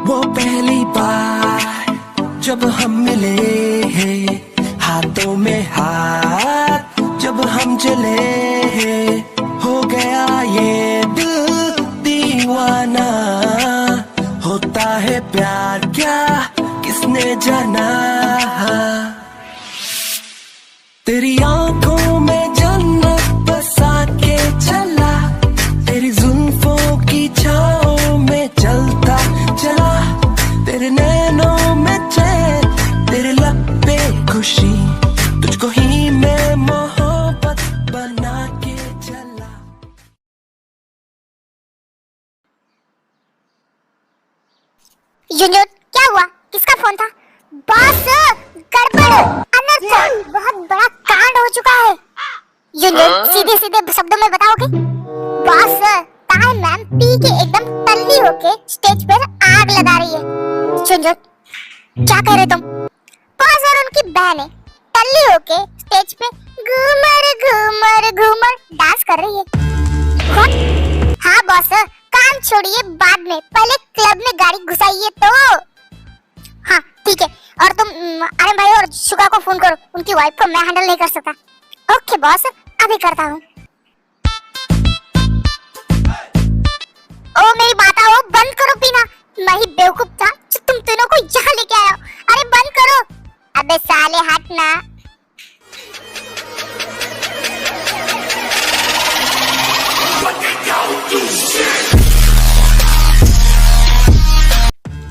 वो पहली बार जब हम मिले, हाथों में हाथ जब हम चले, हो गया ये दिल दीवाना। होता है प्यार क्या किसने जाना। तेरी आंखों में जन्नत बसा के चला, तेरी जुल्फों की छाओं में चलता चला। तेरे नैनों में चैन, तेरे लब पे खुशी, तुझको ही मैं मोहब्बत बना के चला। यूनिट क्या हुआ? किसका फोन था? बॉस गड़बड़, अनर्थ, बहुत बड़ा कांड हो चुका है। यूनिट सीधे सीधे शब्दों में बताओगे? बॉस ताई मैम पी के एकदम टल्ली होके स्टेज पर आग लगा रही है। यूनिट क्या कह रहे तुम? बॉस और उनकी बहनें टल्ली होके स्टेज पे घूमर घूमर घूमर डांस कर रही है। कौन? हाँ बॉस, काम छोड़िए बाद में, पहले क्लब में गाड़ी घुसाइए तो। हाँ ठीक है, और तुम आर्यन भाई और शुगा को फोन करो, उनकी वाइफ को मैं हैंडल नहीं कर सकता। ओके बॉस, अभी करता हूँ। ओ मेरी माता, वो बंद करो पीना। मैं ही बेवकूफ था जो तुम तीनों को यहाँ लेके आया। अरे बंद करो। अबे साले हटना।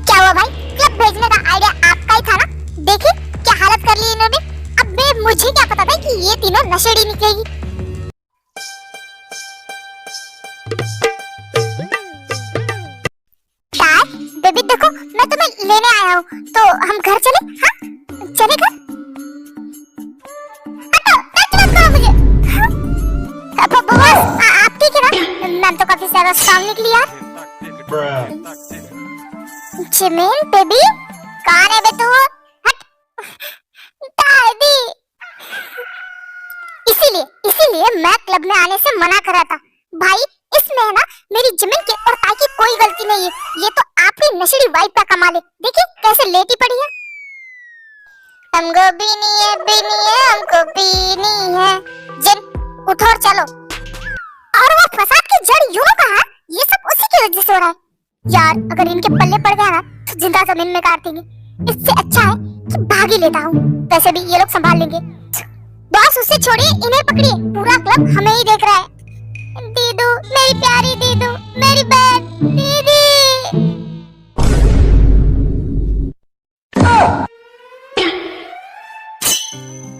क्या हुआ भाई? क्लब भेजने का आइडिया आपका ही था ना? देखिए क्या हालत कर ली इन्होंने। अबे मुझे क्या पता था कि ये तीनों नशेड़ी निकलेगी। डैड, बेबी देखो मैं तुम्हें लेने आया हूँ, तो हम घर चले? हाँ चले घर? टच मत करो मुझे। हाँ? बस आप ठीक है ना? मैम तो काफी ज्यादा स्ट्रांग निकली यार। जिमिन बेबी कहाँ है बे तू? हट। दादी। इसीलिए मैं क्लब में आने से मना कर रहा था। भाई इसमें है ना मेरी जिमिन की और ताई की कोई गलती नहीं है। ये तो आपकी नशेड़ी वाइफ का कमाल है। देखिए कैसे लेटी पड़ी है। हमको पीनी है, हमको पीनी है। जिन उठो और चलो। और वो फसाद की जड़ यूं कहाँ? ये सब उसी की वजह से हो रहा है। यार अगर इनके पल्ले पड़ गया ना तो जिंदा जमीन में काट देंगे। इससे अच्छा है कि भाग ही लेता हूँ, वैसे भी ये लोग संभाल लेंगे। बॉस उसे छोड़िए, इन्हें पकड़िए, पूरा क्लब हमें ही देख रहा है। दीदू, मेरी प्यारी दीदू, मेरी बहन दीदी।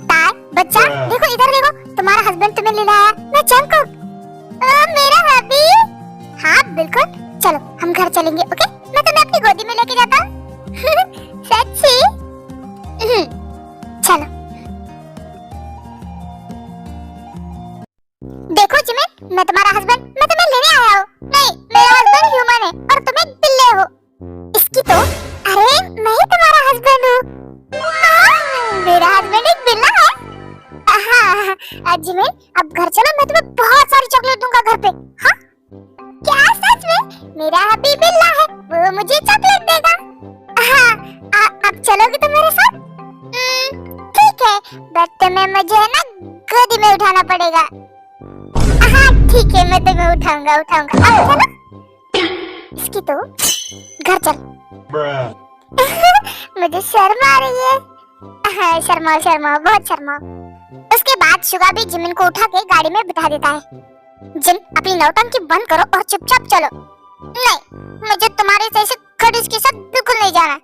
ताई बच्चा देखो, इधर देखो, तुम्हारा हस्बैंड तुम्हें ले आया। मैं जंकुक। मेरा हबी। हाँ बिल्कुल, चलो हम घर चलेंगे। ओके, मैं तुम्हें अपनी गोदी में लेके जाता हूँ। सच्ची? चलो। देखो जिमिन, मैं तुम्हारा हस्बैंड, मैं तुम्हें लेने आया हूँ। नहीं, मेरा हस्बैंड ह्यूमन है और तुम एक बिल्ले हो। इसकी तो, अरे मैं ही तुम्हारा हस्बैंड हूँ। मेरा हस्बैंड एक बिल्ला है। हाँ जिमिन, अब घर चलो, मैं तुम्हें बहुत सारी चॉकलेट दूंगा घर पे। हाँ क्या सच में? मेरा हबी बिल्ला है, वो मुझे चॉकलेट देगा। हाँ अब चलोगे तुम मेरे साथ? ठीक है, बट तुम्हें मुझे ना गोदी में उठाना पड़ेगा। हाँ ठीक है, मैं तुम्हें उठाऊंगा। अब चलो। इसकी तो, घर चल। मुझे शर्म आ रही है। हाँ शर्माओ, बहुत शर्माओ। उसके बाद शुगा भी जिमिन को उठा के गाड़ी में बिठा देता है। जिन अपनी नौटंकी बंद करो और चुपचाप चलो। नहीं, मुझे तुम्हारे जैसे खड़ूस के साथ बिल्कुल नहीं जाना।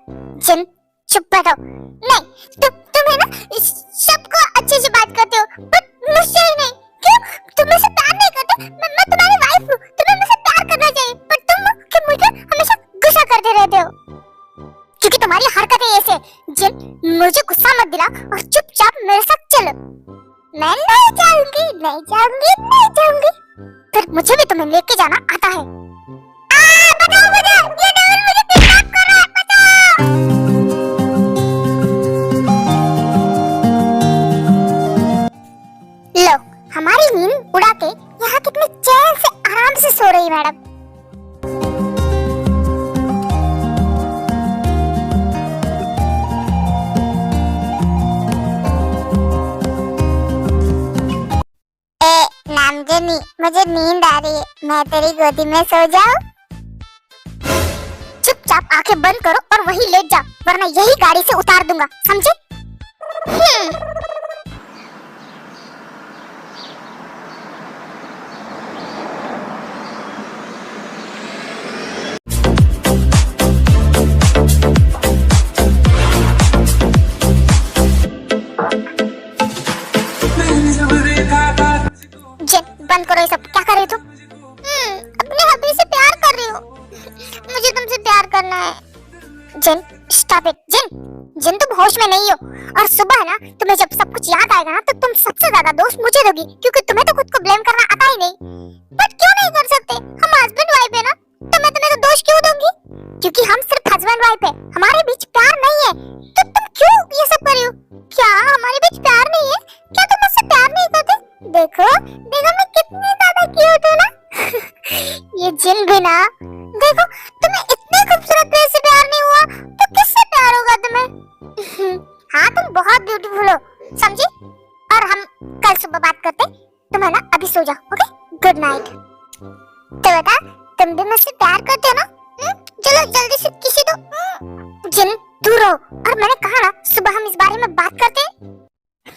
जिन चुप बैठो। नहीं तुम है ना सबको अच्छे से बात करते हो, बट मुझसे ही नहीं। क्यों? तुम मुझसे प्यार नहीं करते? मैं तुम्हारी वाइफ हूँ, तुम्हें मुझसे प्यार करना चाहिए, पर तुम कि मुझे हमेशा गुस्सा करते रहते हो। क्योंकि तुम्हारी हरकतें ऐसे। जिन मुझे गुस्सा मत दिला और चुपचाप मेरे साथ चलो। मैं नहीं जाऊंगी। फिर मुझे भी तुम्हें लेके जाना आता है। बचाओ मुझे, ये डेविल मुझे किडनैप कर रहा है, बचाओ। लो, हमारी नींद उड़ा के यहाँ कितने चैन से आराम से सो रही मैडम। मुझे नींद आ रही है, मैं तेरी गोदी में सो जाऊं? चुपचाप आंखें बंद करो और वहीं लेट जाओ, वरना यही गाड़ी से उतार दूंगा, समझे? बंद करो ये सब, क्या कर रही हो तुम? अपने हबी से प्यार कर रही हो। मुझे तुमसे प्यार करना है। जिन, स्टॉप इट। जिन तुम होश में नहीं हो, और सुबह ना तुम्हें जब सब कुछ याद आएगा ना, तो तुम सबसे ज्यादा दोष मुझे दोगी, क्योंकि तुम्हें तो खुद को ब्लेम करना आता ही नहीं। बट क्यों नहीं कर सकते? हम हस्बैंड वाइफ है ना, तो मैं तुम्हें तो दोष क्यों दूंगी? क्योंकि हम सिर्फ हस्बैंड वाइफ है, हमारे बीच प्यार नहीं है। तो तुम क्यों ये सब कर रही हो? क्या हमारे बीच प्यार नहीं है? क्या तुम मुझसे प्यार नहीं करते? देखो मैं कितनी ज्यादा क्यूट हूँ ना। ये जिन भी ना, देखो तुम्हें इतने खूबसूरत प्यार से प्यार नहीं हुआ तो किससे प्यार होगा तुम्हें? हाँ, तुम बहुत ब्यूटीफुल हो, समझी? और हम कल सुबह बात करते। तुम है ना अभी सो जाओ, ओके? Good night. तो बेटा, तुम भी मुझसे प्यार करते हो ना? चलो जल्दी से किसी दो। जिन, दूर रहो। और मैंने कहा ना, सुबह हम इस बारे में बात करते हैं।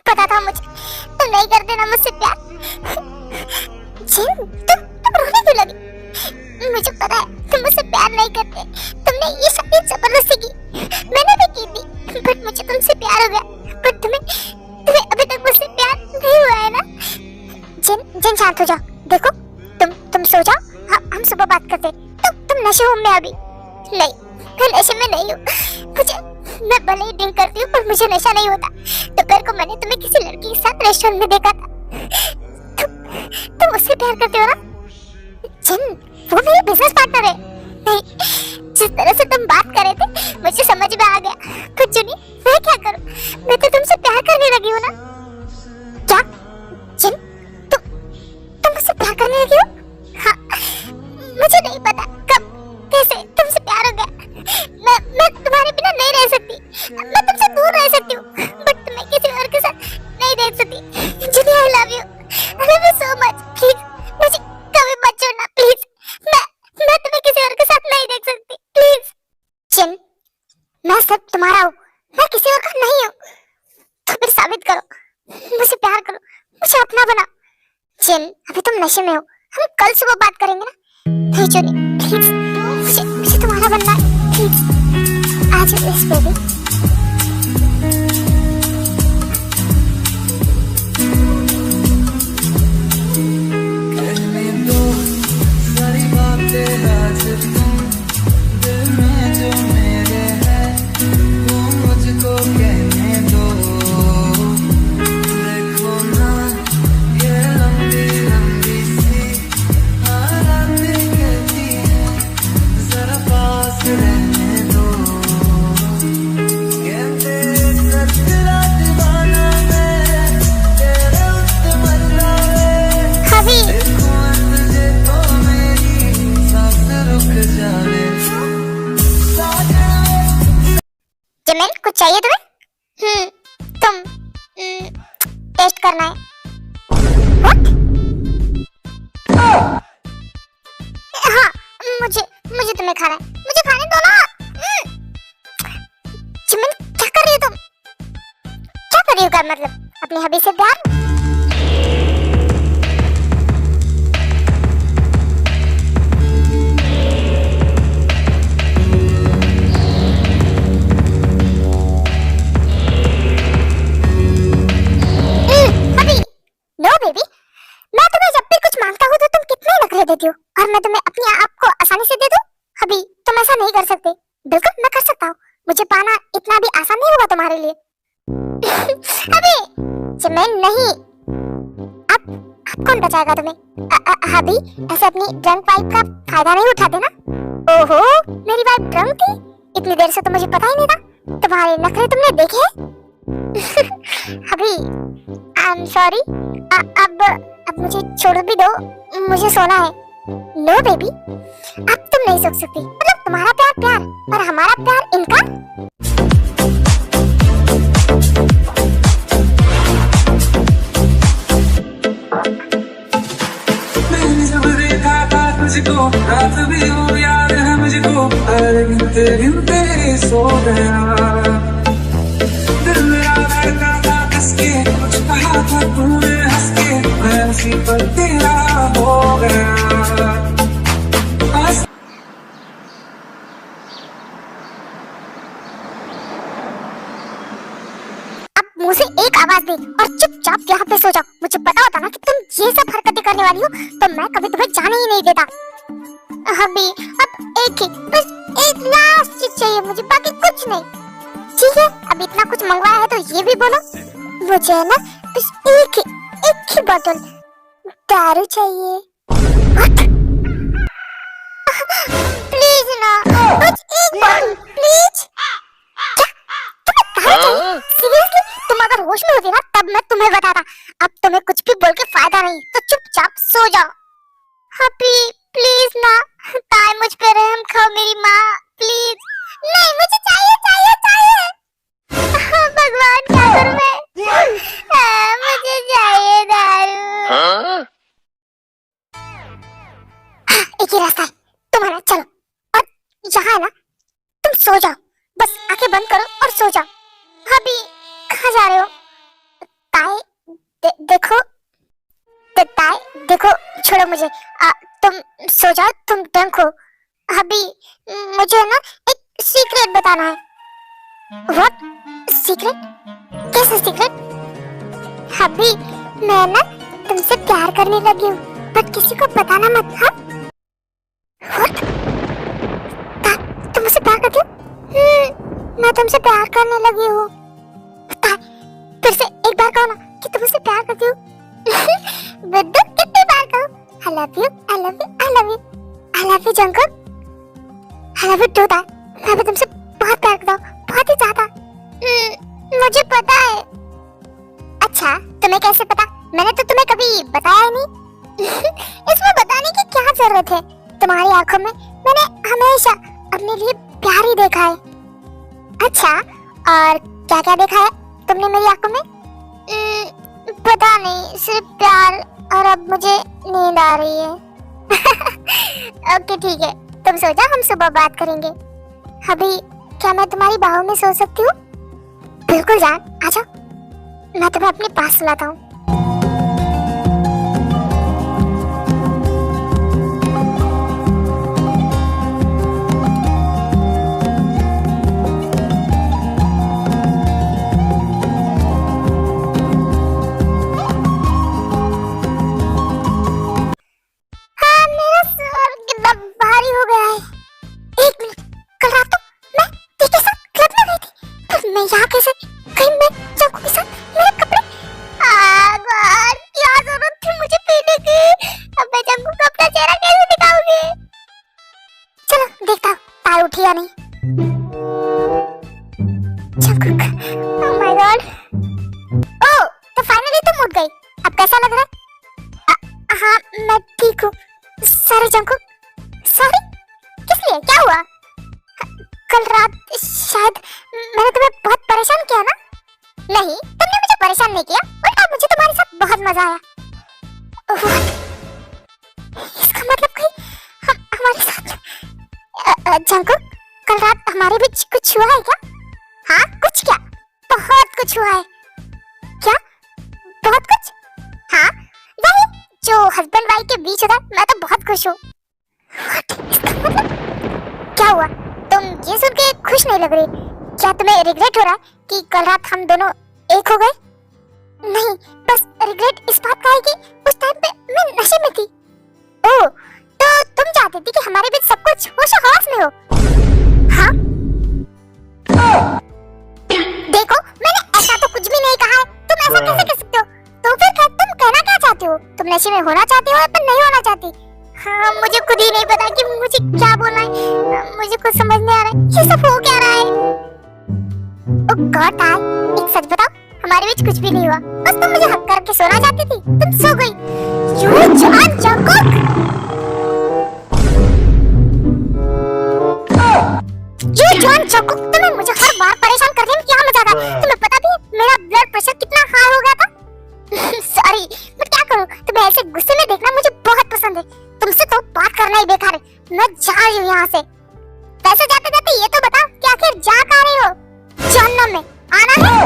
पता था मुझे तुम नहीं करते ना मुझसे प्यार। जिन, तुम रोने क्यों लगी? मुझे पता है तुम मुझसे प्यार नहीं करते। तुमने ये शादी जबरदस्ती की, मैंने भी की थी, बट मुझे तुमसे प्यार हो गया। बट तुम्हें अभी तक मुझसे प्यार नहीं हुआ है ना? जिन शांत हो जाओ। देखो तुम सो जाओ, हम सुबह बात करते। तुम नशे में अभी? नहीं, मैं नशे में नहीं हूँ। मैं भले ही ड्रिंक करती हूँ, पर मुझे नशा नहीं होता। दोपहर को मैंने तुम्हें किसी लड़की के साथ रेस्टोरेंट में देखा था। तुम उससे प्यार करते हो ना? जिन, वो मेरी बिजनेस पार्टनर है। नहीं, जिस तरह से तुम बात कर रहे थे मुझे समझ में आ गया। तो जुनी, मैं क्या करूं? मैं तो तुमसे प्यार करने लगी हूँ ना। क्या जिन, तुम मुझसे प्यार करने लगी हो? हाँ, मुझे नहीं पता कब कैसे तुमसे प्यार हो गया। मैं तुम्हारे बिना नहीं रह सकती। मैं तुमसे दूर रह सकती हूँ, बट तुम्हें किसी और के साथ नहीं देख सकती। जुनी, I love you so much. Please मुझे कभी मत छोड़ना, प्लीज। मैं तुम्हें किसी और के साथ नहीं देख सकती, प्लीज। जिन, मैं सब तुम्हारा हूँ, मैं किसी और का नहीं हूँ। तो फिर साबित करो, मुझसे प्यार करो, मुझे अपना बनाओ। जिन, अभी तुम नशे में हो, हम कल सुबह बात करेंगे ना? नहीं जुनी, प्लीज, मुझे तुम्हारा बनना है, प्लीज। आज इस बेबी। जमीन, कुछ चाहिए तुम्हें? तुम टेस्ट करना है। What? हाँ, मुझे तुम्हें खाना है। मुझे खाने दो ना। जमीन, क्या कर रही हो तुम? क्या कर रही हो? कर मतलब अपनी हबी से प्यार? देती हूँ और मैं तुम्हें अपने आप को आसानी से दे दूँ? अभी तुम ऐसा नहीं कर सकते। बिल्कुल मैं कर सकता हूँ, मुझे पाना इतना भी आसान नहीं होगा तुम्हारे लिए। अभी जमीन नहीं, अब कौन बचाएगा तुम्हें? अभी ऐसे अपनी ड्रंक वाइफ का फायदा नहीं उठाते ना? ओहो, मेरी वाइफ ड्रंक थी? इतनी देर से तो मुझे पता ही नहीं था। तुम्हारे नखरे तुमने देखे? अभी आई एम सॉरी, अब मुझे छोड़ भी दो, मुझे सोना है। नो बेबी, अब तुम नहीं सो सकती। मतलब तुम्हारा प्यार और हमारा प्यार इनका। गिनते गिनते सो गया। दिल मेरा रहता था कस के, कुछ कहा था तूने हंस के, मैं उसी पर तेरा हो गया। मुंह से एक आवाज दे और चुपचाप यहाँ पे सो जाओ। मुझे पता होता ना कि तुम ये सब हरकतें करने वाली हो, तो मैं कभी तुम्हें जाने ही नहीं देता। अभी अब एक ही, बस एक लास्ट चीज चाहिए मुझे, बाकी कुछ नहीं। ठीक है, अब इतना कुछ मंगवाया है तो ये भी बोलो। मुझे है ना बस एक ही बोतल दारू चाहिए। प्लीज ना, बस एक बोतल प्लीज। सीरियसली, तुम अगर होश में होती ना तब मैं तुम्हें बताता। अब तुम्हें कुछ भी बोल के फायदा नहीं, तो चुपचाप सो जाओ। हैप्पी प्लीज ना, ताई मुझ पे रहम खाओ मेरी माँ प्लीज। नहीं, मुझे चाहिए चाहिए चाहिए। भगवान क्या करूं मैं? मुझे चाहिए दारू। एक ही रास्ता है, तुम्हारा चलो। और यहाँ है ना, तुम सो जाओ, बस आंखें बंद करो और सो जाओ। अभी कहाँ जा रहे हो? ताई देखो, ताई देखो, छोड़ो मुझे। तुम सो जाओ, तुम देखो। अभी मुझे ना एक सीक्रेट बताना है। What secret? कैसा सीक्रेट? अभी मैं ना तुमसे प्यार करने लगी हूँ, बट किसी को बताना मत। हाँ? व्हाट? तुम मुझसे प्यार करती हो? मैं तुमसे प्यार करने लगी हूँ। फिर से एक बार कहो ना कि तुम मुझसे प्यार करती हो। बुद्धू, कितनी बार कहो? I love you, I love you, I love you, I love you Jungkook, I love you too ताई। मैं भी तुमसे बहुत प्यार करता हूँ, बहुत ही ज्यादा। मुझे पता है। अच्छा, तुम्हें कैसे पता? मैंने तो तुम्हें कभी बताया ही नहीं। इसमें बताने की क्या जरूरत है? तुम्हारी आंखों में मैंने हमेशा अपने लिए प्यार ही देखा है। अच्छा, और क्या क्या देखा है तुमने मेरी आंखों में? पता नहीं, सिर्फ प्यार। और अब मुझे नींद आ रही है। ओके ठीक है, तुम सो जाओ, हम सुबह बात करेंगे। अभी क्या मैं तुम्हारी बाहों में सो सकती हूँ? बिल्कुल जान, आजा, मैं तुम्हें अपने पास सुलाता हूँ। उठिया नहीं। Oh my God! ओह, तो फाइनली तुम उठ गई। अब कैसा लग रहा है? हाँ, मैं ठीक हूँ। Sorry Jungkook, sorry. किस लिए? क्या हुआ? कल रात शायद मैंने तुम्हें बहुत परेशान किया ना? नहीं, तुमने मुझे परेशान नहीं किया, उल्टा मुझे तुम्हारे साथ बहुत मजा आया। इसका मतलब कहीं हमारे साथ जंकुक, कल रात हमारे बीच कुछ हुआ है क्या? हाँ, कुछ क्या? बहुत कुछ हुआ है। क्या? बहुत कुछ? हाँ, वही जो हस्बैंड वाइफ के बीच होता है। मैं तो बहुत खुश हूँ। इसका मतलब क्या हुआ? तुम ये सुन के खुश नहीं लग रही। क्या तुम्हें रिग्रेट हो रहा है कि कल रात हम दोनों एक हो गए? नहीं, बस रिग्रेट इस बात का है कि उस टाइम पे मैं नशे में थी। ओह, तो तुम चाहती थी कि हमारे बीच सब कुछ होश-ओ-हवास में हो? हाँ? देखो, मैंने ऐसा तो कुछ भी नहीं कहा है। तुम ऐसा कैसे कह सकते हो? तो फिर तुम कहना क्या चाहती हो? तुम नशे में होना चाहती हो या फिर नहीं होना चाहती? हाँ, मुझे खुद ही नहीं पता कि मुझे क्या बोलना है। मुझे कुछ समझ नहीं आ रहा है। ये सब हो क्या रहा है? ओह गॉड, एक सच बताओ, हमारे बीच कुछ भी नहीं हुआ। बस तुम मुझे हक करके सोना चाहती थी, तुम सो गई। यू जान जंकुक, तुम्हें मुझे हर बार परेशान करने में क्या मजा आता है? तुम्हें पता भी है मेरा ब्लड प्रेशर कितना हाई हो गया था? सॉरी, मैं क्या करूं? तुम्हें ऐसे गुस्से में देखना मुझे बहुत पसंद है। तुमसे तो बात करना ही बेकार है। मैं जा रही हूँ यहाँ से। वैसे जाते जाते ये तो बता कि आखिर जा कहाँ रही हो? जहन्नम में आना है?